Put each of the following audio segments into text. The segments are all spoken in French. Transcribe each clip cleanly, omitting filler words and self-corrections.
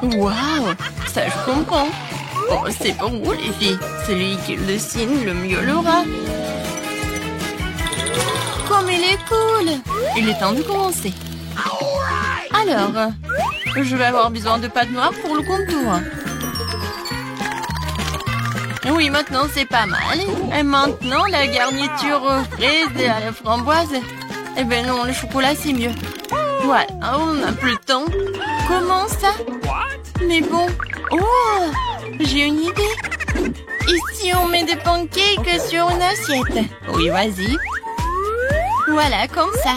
Waouh, ça je comprends. Oh, c'est pour vous les filles. Celui qui le dessine le mieux l'aura. Comme il est cool. Il est temps de commencer. Alors, je vais avoir besoin de pâte noire pour le contour. Oui, maintenant c'est pas mal. Et maintenant, la garniture aux fraises et à la framboise. Eh ben non, le chocolat c'est mieux. Voilà, on n'a plus le temps. Comment ça? Mais bon. Oh, j'ai une idée. Ici, on met des pancakes sur une assiette. Oui, vas-y. Voilà, comme ça.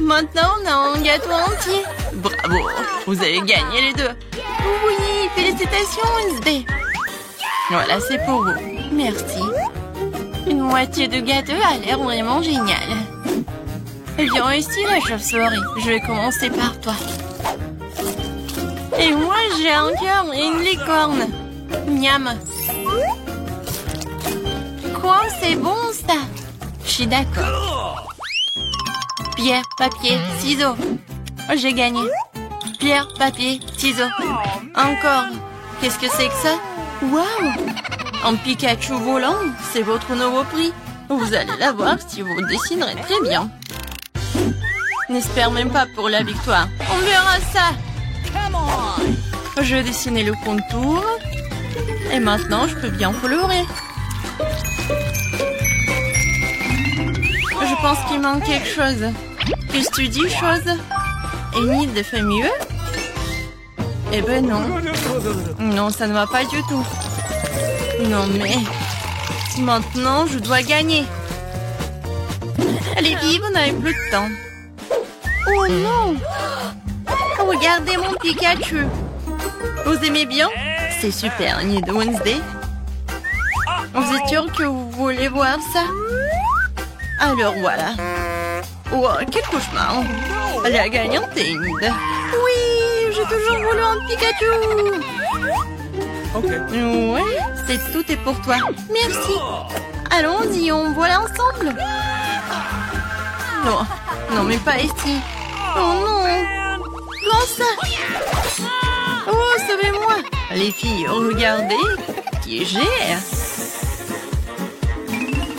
Maintenant, on a un gâteau entier. Bravo, vous avez gagné les deux. Oui, félicitations, Wednesday. Voilà, c'est pour vous. Merci. Une moitié de gâteau a l'air vraiment génial. Viens ici, la chauve-souris. Je vais commencer par toi. Et moi, j'ai un cœur et une licorne. Miam. Quoi, c'est bon, ça? Je suis d'accord. Pierre, papier, ciseaux. J'ai gagné. Pierre, papier, ciseaux. Encore. Qu'est-ce que c'est que ça? Waouh! Un Pikachu volant, c'est votre nouveau prix. Vous allez l'avoir si vous dessinerez très bien. N'espère même pas pour la victoire. On verra ça. Je vais dessiner le contour. Et maintenant, je peux bien colorer. Je pense qu'il manque quelque chose. Qu'est-ce que tu dis, chose? Enid fait mieux? Eh ben non. Non, ça ne va pas du tout. Non, mais... Maintenant, je dois gagner. Allez, vive, on n'avait plus de temps. Oh non! Regardez mon Pikachu. Vous aimez bien? C'est super, Enid de Wednesday. Vous êtes sûr que vous voulez voir ça? Alors voilà. Oh, quel cauchemar. La gagnante est Enid. Oui, j'ai toujours voulu un Pikachu. Ouais, tout est pour toi. Merci. Allons-y, on voit ensemble. Non, non, mais pas ici. Oh non. Comment ça? Oh, sauvez-moi. Les filles, regardez qui j'ai.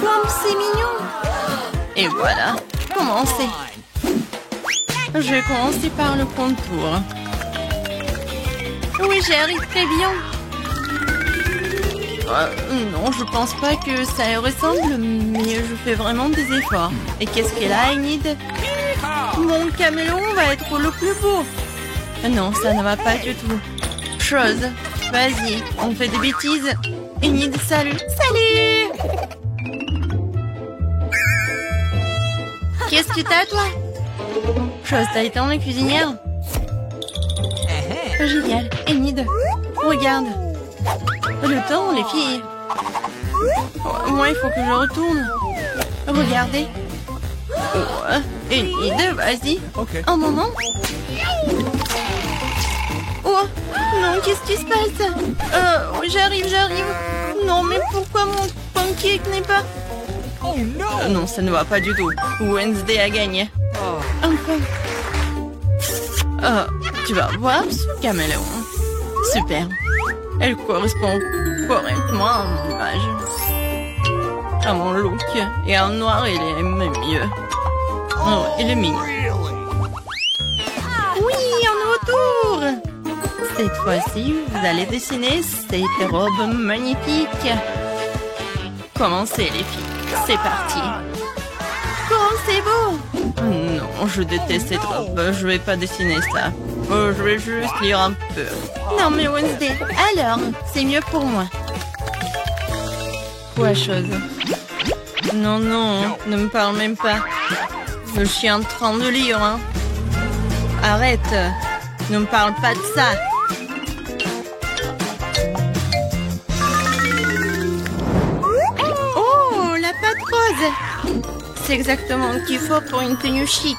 Comme c'est mignon. Et voilà, commencez. Je vais commencer par le contour. Oui, j'y arrive très bien. Non, je pense pas que ça ressemble, mais je fais vraiment des efforts. Et qu'est-ce qu'elle a, Enid? Mon caméléon va être le plus beau. Non, ça ne va pas du tout. Chose, vas-y, on fait des bêtises. Enid, salut. Salut! Qu'est-ce que t'as, toi? Chose, t'as été en cuisinière? Génial. Enid, regarde. Le temps, les filles. Moi, il faut que je retourne. Regardez. Oh, Enid, vas-y. Un moment. Oh, non, qu'est-ce qui se passe? J'arrive. Non, mais pourquoi mon pancake n'est pas... Oh non. Non, ça ne va pas du tout. Wednesday a gagné. Enfin. Tu vas voir ce caméléon. Super. Elle correspond correctement à mon image. À mon look. Et en noir, il est même mieux. Oh, il est mignon. Oui, un nouveau tour. Cette fois-ci, vous allez dessiner cette robe magnifique. Commencez, les filles. C'est parti. Comment c'est beau. Non, je déteste cette robe. Je vais pas dessiner ça. Je vais juste lire un peu. Non, mais Wednesday, alors, c'est mieux pour moi. Quoi, chose? Non, ne me parle même pas. Je suis en train de lire, hein. Arrête. Ne me parle pas de ça. Oh, la pâte rose. C'est exactement ce qu'il faut pour une tenue chic.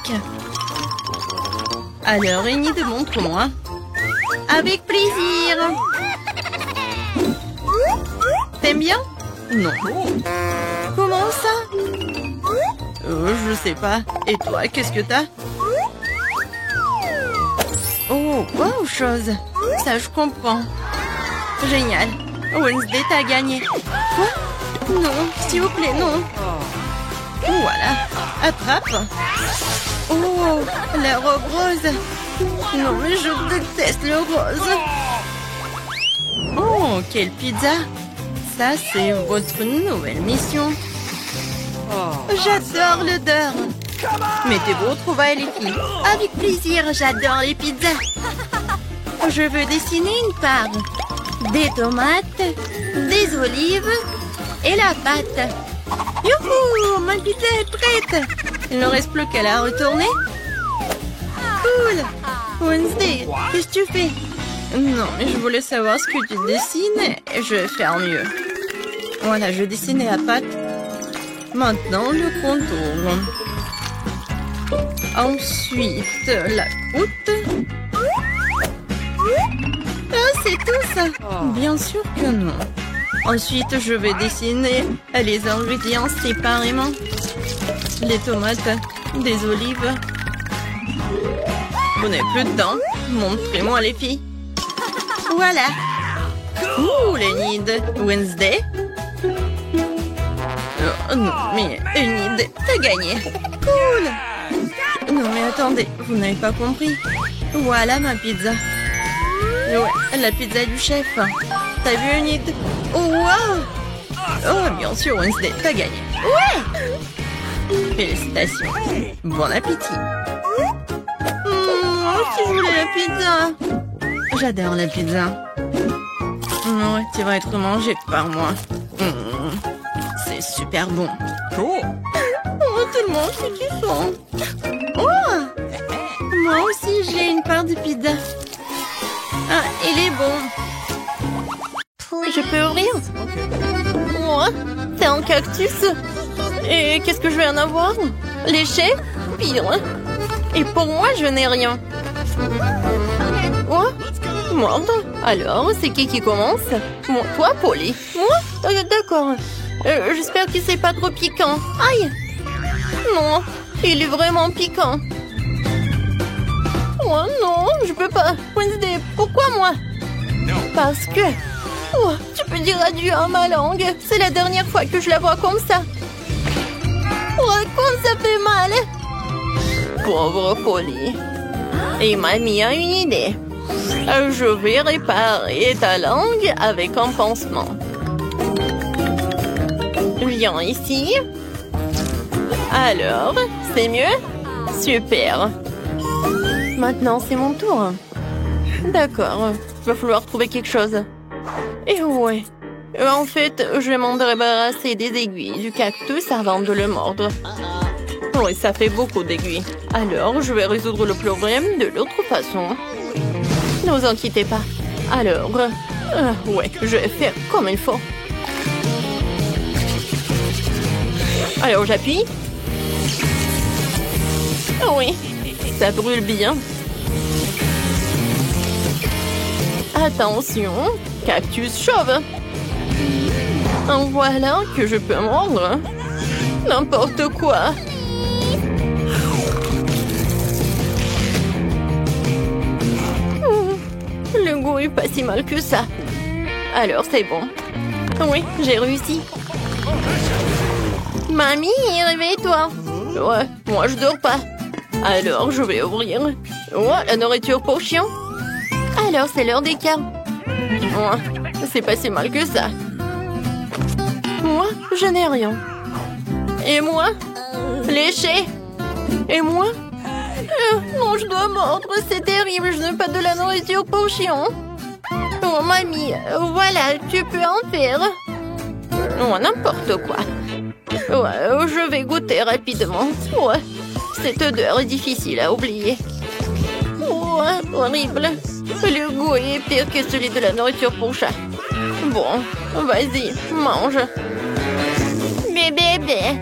Alors, Enid, montre-moi. Avec plaisir. T'aimes bien? Non. Comment ça? Je sais pas. Et toi, qu'est-ce que t'as? Oh, wow, chose. Ça, je comprends. Génial. Wednesday, t'as gagné. Quoi? Non, s'il vous plaît, non. Voilà. Attrape. Oh, la robe rose. Non, mais je déteste le rose. Oh, quelle pizza. Ça, c'est votre nouvelle mission. J'adore l'odeur. Mettez-vous au trouvailles, les filles. Avec plaisir, j'adore les pizzas. Je veux dessiner une part. Des tomates, des olives et la pâte. Youhou, ma pizza est prête. Il ne reste plus qu'à la retourner. Cool. Wednesday, qu'est-ce que tu fais? Non, mais je voulais savoir ce que tu dessines et je vais faire mieux. Voilà, je dessinais la pâte. Maintenant, le contour. Ensuite, la croûte. Ah, c'est tout ça? Bien sûr que non. Ensuite, je vais dessiner les ingrédients séparément. Les tomates, des olives. Vous n'avez plus de temps. Montrez-moi les filles. Voilà. Ouh, Enid. Wednesday. Oh, non, mais Enid, t'as gagné. Cool. Non, mais attendez, vous n'avez pas compris. Voilà ma pizza. Ouais, la pizza du chef. T'as vu, Enid? Oh, wow. Oh, bien sûr, Wednesday, t'as gagné. Ouais. Félicitations. Bon appétit. Si je voulais la pizza. J'adore la pizza. Ouais, tu vas être mangé par moi. C'est super bon. Oh, tellement appétissant. Oh, moi aussi, j'ai une part de pizza. Ah, il est bon. Je peux ouvrir? Moi, c'est un cactus. Et qu'est-ce que je vais en avoir? Léché? Pire. Et pour moi, je n'ai rien. Quoi? Merde. Alors, c'est qui commence? Moi, toi, Polly. Moi? D'accord. J'espère que c'est pas trop piquant. Aïe! Non, il est vraiment piquant. Oh non, je peux pas. Wednesday, pourquoi moi? Parce que... Oh, tu peux dire adieu à ma langue. C'est la dernière fois que je la vois comme ça. Oh, comme ça fait mal. Pauvre Polly. Et mamie a une idée. Je vais réparer ta langue avec un pansement. Viens ici. Alors, c'est mieux? Super. Maintenant, c'est mon tour. D'accord, il va falloir trouver quelque chose. Et ouais. En fait, je vais m'en débarrasser des aiguilles du cactus avant de le mordre. Oui, ça fait beaucoup d'aiguilles. Alors, je vais résoudre le problème de l'autre façon. Ne vous inquiétez pas. Alors, ouais, je vais faire comme il faut. Alors, j'appuie. Oui, ça brûle bien. Attention, cactus chauve. En voilà que je peux mordre. N'importe quoi. Le goût est pas si mal que ça. Alors, c'est bon. Oui, j'ai réussi. Mamie, réveille-toi. Ouais, moi je dors pas. Alors, je vais ouvrir. Ouais, la nourriture pour chien. Alors, c'est l'heure des cas. Ouais, c'est pas si mal que ça. Moi, je n'ai rien. Et moi? Léché. Et moi? Non, je dois mordre, c'est terrible, je n'ai pas de la nourriture pour chien. Oh, mamie, voilà, tu peux en faire. Oh, n'importe quoi. Ouais, je vais goûter rapidement. Ouais, cette odeur est difficile à oublier. Ouais, horrible. Le goût est pire que celui de la nourriture pour chat. Bon, vas-y, mange. Bébé.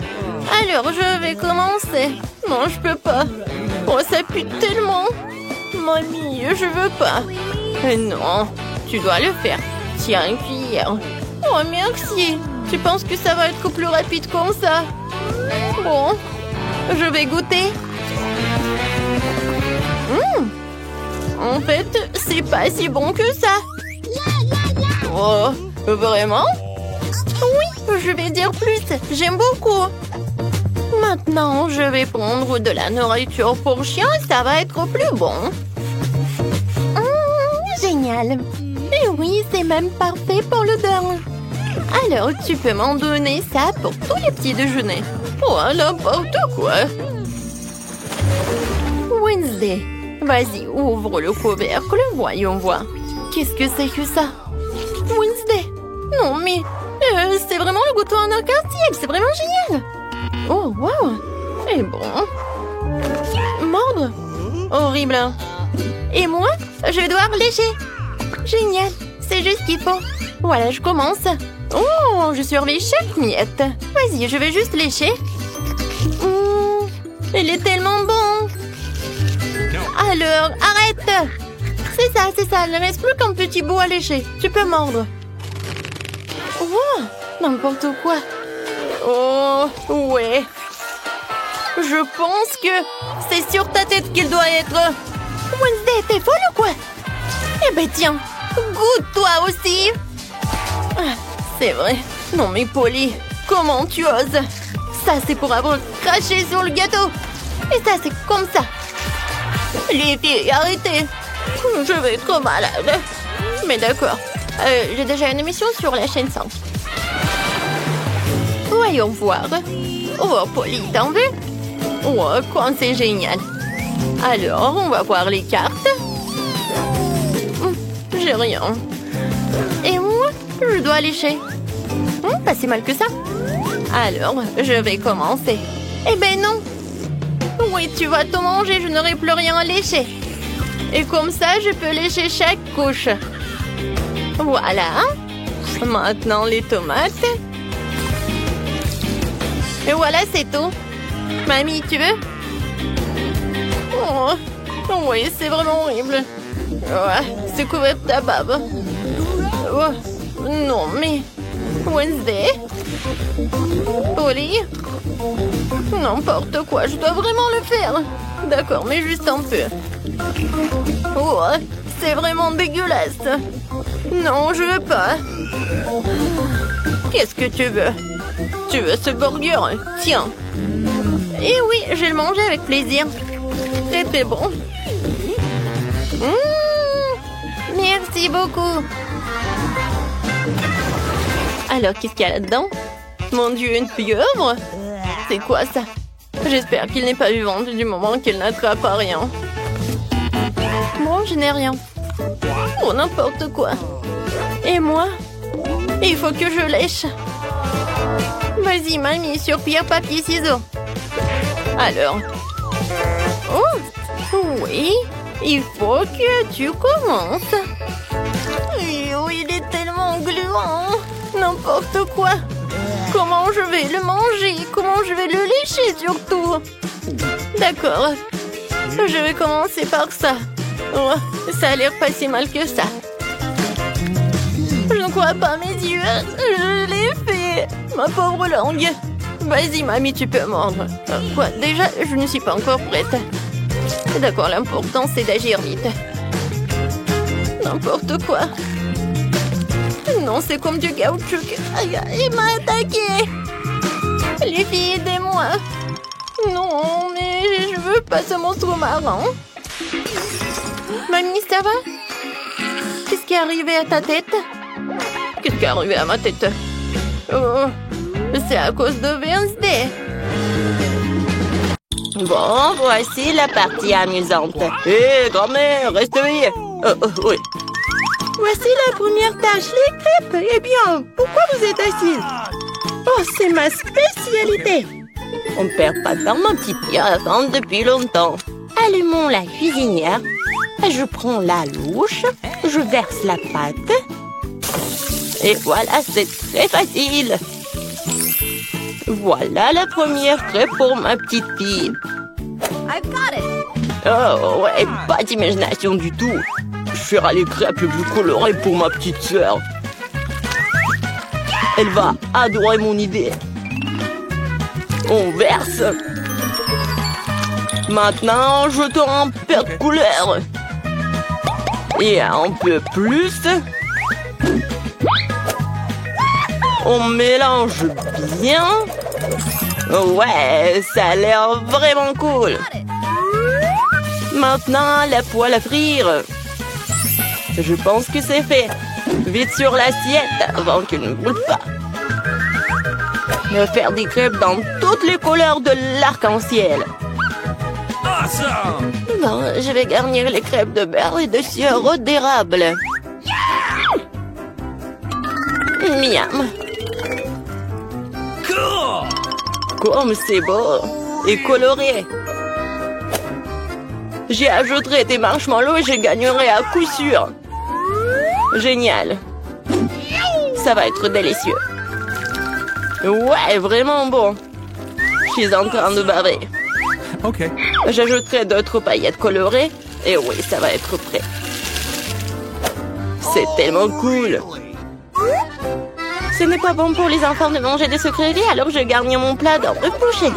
Alors, je vais commencer. Non, je peux pas. Oh, ça pue tellement. Mamie, je veux pas. Non, tu dois le faire. Tiens, une cuillère. Oh, merci. Tu penses que ça va être plus rapide comme ça? Bon, je vais goûter. En fait, c'est pas si bon que ça. Oh, vraiment? Oui, je vais dire plus. J'aime beaucoup. Maintenant, je vais prendre de la nourriture pour chien. Ça va être plus bon. Génial. Et oui, c'est même parfait pour l'odeur. Alors, tu peux m'en donner ça pour tous les petits déjeuners. Oh, n'importe quoi. Wednesday. Vas-y, ouvre le couvercle, voyons voir. Qu'est-ce que c'est que ça? Wednesday. Non, mais c'est vraiment le goûter en arc-en-ciel. C'est vraiment génial. Oh, wow. Et bon. Mordre. Horrible. Et moi, je vais devoir lécher. Génial. C'est juste ce qu'il faut. Voilà, je commence. Oh, je surveille chaque miette. Vas-y, je vais juste lécher. Il est tellement bon. Alors, arrête. C'est ça. Il ne reste plus qu'un petit bout à lécher. Tu peux mordre. Oh, n'importe quoi. Oh, ouais. Je pense que c'est sur ta tête qu'il doit être. Wednesday, t'es folle ou quoi? Eh ben tiens, goûte toi aussi. Ah, c'est vrai. Non mais Polly, comment tu oses? Ça c'est pour avoir craché sur le gâteau. Et ça c'est comme ça. Les filles, arrêtez. Je vais être malade. Mais d'accord. J'ai déjà une émission sur la chaîne 5. Voyons voir. Oh, Polly, t'en veux? Oh, quand c'est génial. Alors, on va voir les cartes. J'ai rien. Et moi, je dois lécher. Pas si mal que ça. Alors, je vais commencer. Eh ben non. Oui, tu vas tout manger, je n'aurai plus rien à lécher. Et comme ça, je peux lécher chaque couche. Voilà. Maintenant, les tomates. Et voilà, c'est tout. Mamie, tu veux? Oh, oui, c'est vraiment horrible. Ouais, c'est couvert de ta bave. Oh, non, mais... Wednesday? Polly? N'importe quoi, je dois vraiment le faire. D'accord, mais juste un peu. Oh, c'est vraiment dégueulasse. Non, je veux pas. Qu'est-ce que tu veux? Tu veux ce burger? Tiens. Eh oui, je vais le manger avec plaisir. C'est très bon. Merci beaucoup. Alors, qu'est-ce qu'il y a là-dedans? Mon Dieu, une pieuvre? C'est quoi ça? J'espère qu'il n'est pas vivant du moment qu'il n'attrape à rien. Bon, je n'ai rien. Oh, n'importe quoi. Et moi? Il faut que je lèche. Vas-y, mamie, sur pierre, papier, ciseaux. Alors. Oh, oui. Il faut que tu commences. Oui, il est tellement gluant. N'importe quoi. Comment je vais le manger? Comment je vais le lécher surtout? D'accord. Je vais commencer par ça. Oh, ça a l'air pas si mal que ça. Je ne crois pas mes yeux. Je l'ai fait. Ma pauvre langue. Vas-y, mamie, tu peux mordre. Quoi? Déjà, je ne suis pas encore prête. D'accord, l'important, c'est d'agir vite. N'importe quoi. Non, c'est comme du caoutchouc. Aïe, il m'a attaqué. Les filles, aidez-moi. Non, mais je veux pas ce monstre marin. Mamie, ça va? Qu'est-ce qui est arrivé à ta tête? Qu'est-ce qui est arrivé à ma tête? Oh, c'est à cause de Wednesday. Bon, voici la partie amusante. Hé, grand-mère, reste éveillée. Oui. Voici la première tâche, les crêpes. Eh bien, pourquoi vous êtes assise? Oh, c'est ma spécialité. On ne perd pas de temps, mon petit pied, à attendre depuis longtemps. Allumons la cuisinière. Je prends la louche. Je verse la pâte. Et voilà, c'est très facile. Voilà la première crêpe pour ma petite fille. I've got it. Oh, ouais, pas d'imagination du tout. Je ferai les crêpes les plus colorées pour ma petite sœur. Elle va adorer mon idée. On verse. Maintenant, je te remplis de couleur. Et un peu plus. On mélange bien. Ouais, ça a l'air vraiment cool. Maintenant, la poêle à frire. Je pense que c'est fait. Vite sur l'assiette avant qu'elle ne brûle pas. Je vais faire des crêpes dans toutes les couleurs de l'arc-en-ciel. Bon, je vais garnir les crêpes de beurre et de sirop d'érable. Miam. Comme c'est beau et coloré. J'y ajouterai des marshmallows et je gagnerai à coup sûr. Génial. Ça va être délicieux. Ouais, vraiment bon. Je suis en train de baver. Ok. J'ajouterai d'autres paillettes colorées. Et oui, ça va être prêt. C'est tellement cool. Ce n'est pas bon pour les enfants de manger des sucreries, alors je garnis mon plat dans le boucherie.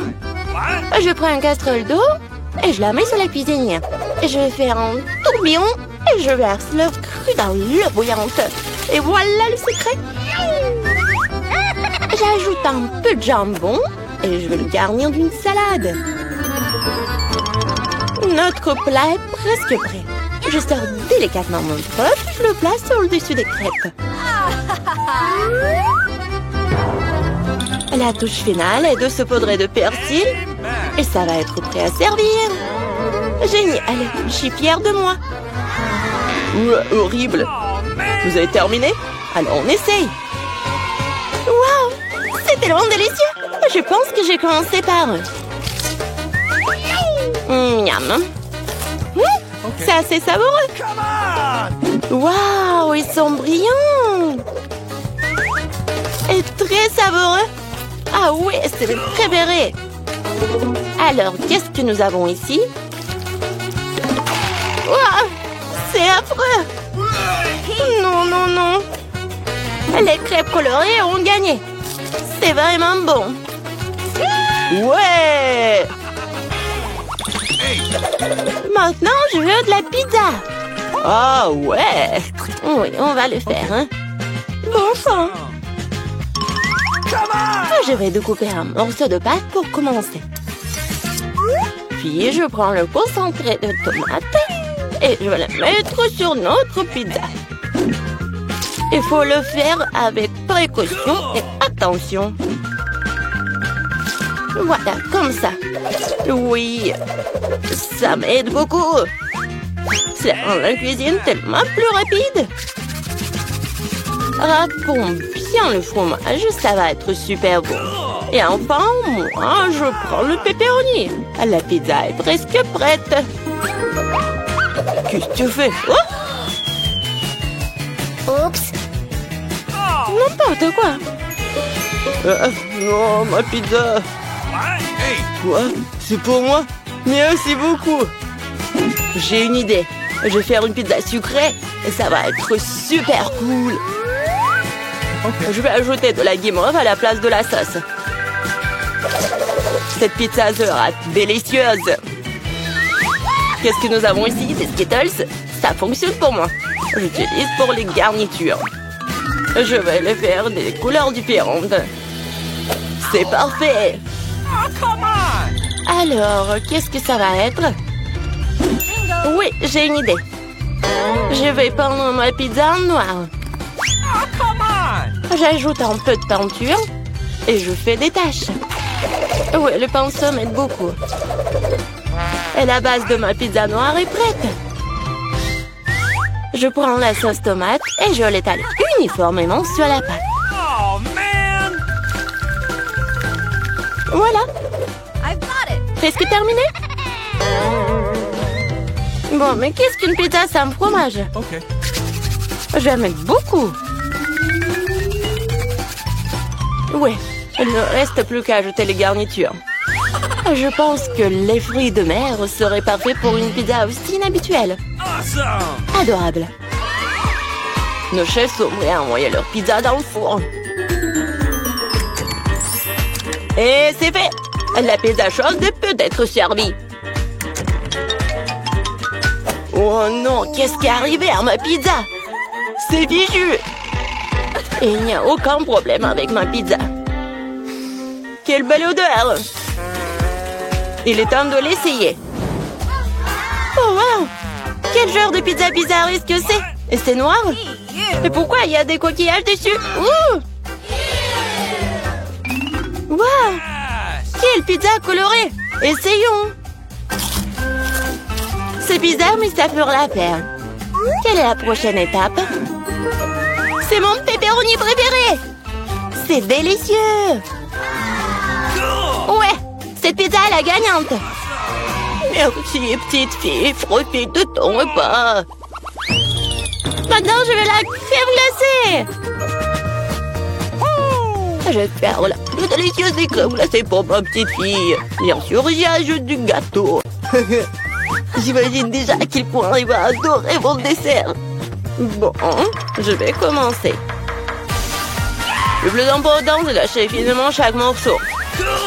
Je prends une casserole d'eau et je la mets sur la cuisinière. Je vais faire un tourbillon et je verse l'œuf cru dans l'eau bouillante. Et voilà le secret. J'ajoute un peu de jambon et je vais le garnir d'une salade. Notre plat est presque prêt. Je sors délicatement mon œuf et je le place sur le dessus des crêpes. La touche finale est de saupoudrer de persil et ça va être prêt à servir. Génial, je suis fière de moi. Horrible. Vous avez terminé? Alors on essaye. Waouh, c'est tellement délicieux. Je pense que j'ai commencé par... Miam. C'est assez savoureux. Waouh, ils sont brillants. Et très savoureux. Ah oui, c'est mes préférés. Alors, qu'est-ce que nous avons ici? Waouh, c'est affreux. Non, non, non. Les crêpes colorées ont gagné. C'est vraiment bon. Ouais. Maintenant, je veux de la pizza. Ah ouais. Oui, on va le faire, hein. Bon sang. Je vais découper un morceau de pâte pour commencer. Puis, je prends le concentré de tomate et je vais le mettre sur notre pizza. Il faut le faire avec précaution et attention. Voilà, comme ça. Oui, ça m'aide beaucoup. Ça rend la cuisine tellement plus rapide. Râpons bien le fromage, ça va être super bon. Et enfin, moi, je prends le pepperoni. La pizza est presque prête. Qu'est-ce que tu fais? Oups. N'importe quoi. Non, ma pizza. Quoi? C'est pour moi? Merci beaucoup. J'ai une idée. Je vais faire une pizza sucrée et ça va être super cool. Je vais ajouter de la guimauve à la place de la sauce. Cette pizza sera délicieuse. Qu'est-ce que nous avons ici? Des Skittles? Ça fonctionne pour moi. J'utilise pour les garnitures. Je vais les faire des couleurs différentes. C'est parfait. Alors, qu'est-ce que ça va être? Oui, j'ai une idée. Je vais peindre ma pizza en noir. J'ajoute un peu de peinture et je fais des taches. Oui, le pinceau m'aide beaucoup. Et la base de ma pizza noire est prête. Je prends la sauce tomate et je l'étale uniformément sur la pâte. Voilà. Presque terminé. Bon, mais qu'est-ce qu'une pizza sans fromage? Ok. Je vais en mettre beaucoup. Ouais, il ne reste plus qu'à ajouter les garnitures. Je pense que les fruits de mer seraient parfaits pour une pizza aussi inhabituelle. Adorable. Nos chefs sont prêts à envoyer leur pizza dans le four. Et c'est fait. La pizza chaude peut être servie. Oh non, qu'est-ce qui est arrivé à ma pizza? C'est fichu! Et il n'y a aucun problème avec ma pizza. Quelle belle odeur! Il est temps de l'essayer. Oh wow! Quel genre de pizza bizarre est-ce que c'est? Et c'est noir? Et pourquoi il y a des coquillages dessus? Ouh! Wow! Quelle pizza colorée! Essayons! C'est bizarre, mais ça fera l'affaire. Quelle est la prochaine étape? C'est mon pepperoni préféré! C'est délicieux! Ouais! Cette pizza est la gagnante! Merci, petite fille. Profite de ton repas. Maintenant, je vais la crème glacée! Je vais faire la plus délicieuse des crèmes glacées pour ma petite fille. Bien sûr, j'y ajoute du gâteau. J'imagine déjà à quel point il va adorer mon dessert. Bon, je vais commencer. Le plus important, c'est d'acheter finement chaque morceau.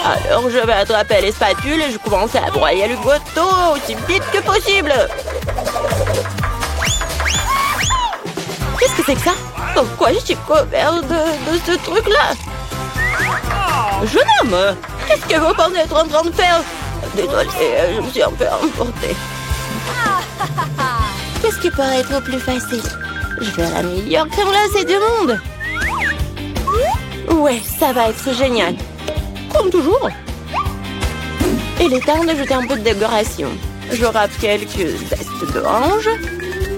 Alors, je vais attraper les spatules et je commence à broyer le gâteau aussi vite que possible. Qu'est-ce que c'est que ça? Pourquoi je suis couvert de ce truc-là? Jeune homme, qu'est-ce que vous pensez être en train de faire? Désolée, je me suis un peu emportée. Qu'est-ce qui pourrait être plus facile? Je vais la meilleure crème glacée du monde. Ouais, ça va être génial. Comme toujours. Il est temps d'ajouter un peu de décoration. Je râpe quelques zestes d'orange.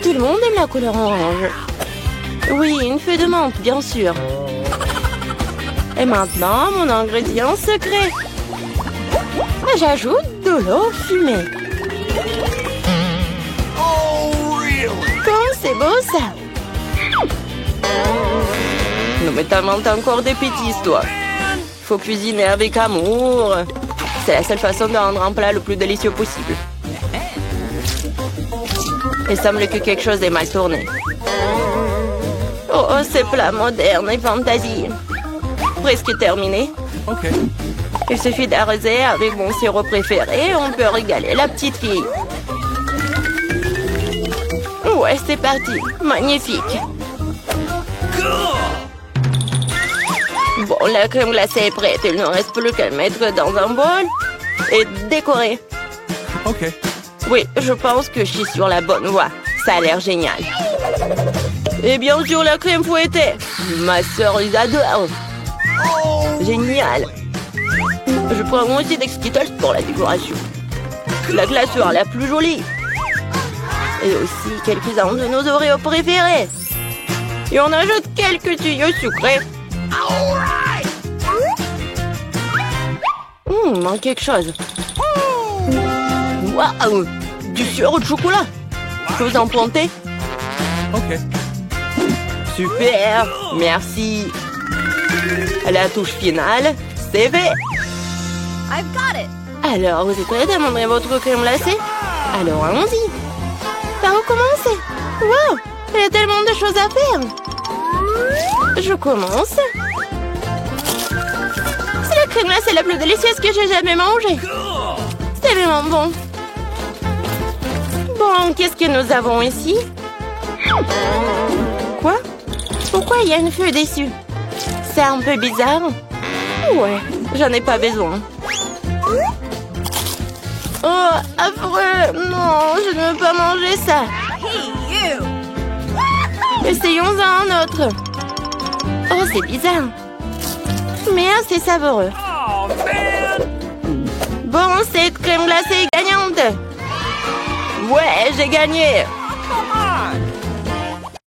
Tout le monde aime la couleur orange. Oui, une feuille de menthe, bien sûr. Et maintenant, mon ingrédient secret. J'ajoute de l'eau fumée. Comme c'est beau, ça. Non, mais t'inventes encore des bêtises, toi. Faut cuisiner avec amour. C'est la seule façon de rendre un plat le plus délicieux possible. Il semble que quelque chose est mal tourné. Oh, ce plat moderne et fantasy. Presque terminé. Okay. Il suffit d'arroser avec mon sirop préféré et on peut régaler la petite fille. Ouais, c'est parti. Magnifique. Bon, la crème glacée est prête. Il ne reste plus qu'à mettre dans un bol et décorer. Ok. Oui, je pense que je suis sur la bonne voie. Ça a l'air génial. Et bien sûr, la crème fouettée. Ma sœur les adore. Génial. Je prends moi aussi des Skittles pour la décoration. La glace sera la plus jolie. Et aussi quelques-uns de nos Oreos préférés. Et on ajoute quelques tuyaux sucrés. Il manque quelque chose. Waouh! Du sirop de chocolat. Je peux vous en planter? Ok. Super! Merci. La touche finale, c'est fait. I've got it. Alors, vous êtes prêts à montrer votre crème glacée? Alors, allons-y. Par où commencer? Wow! Il y a tellement de choses à faire. Je commence. C'est la crème glacée la plus délicieuse que j'ai jamais mangée. C'est vraiment bon. Bon, qu'est-ce que nous avons ici? Quoi? Pourquoi il y a une feuille dessus? C'est un peu bizarre. Ouais, j'en ai pas besoin. Oh, affreux! Non, je ne veux pas manger ça. Hey, you. Essayons un autre. Oh, c'est bizarre. Mais assez savoureux. Oh, man! Bon, cette crème glacée est gagnante. Ouais, j'ai gagné.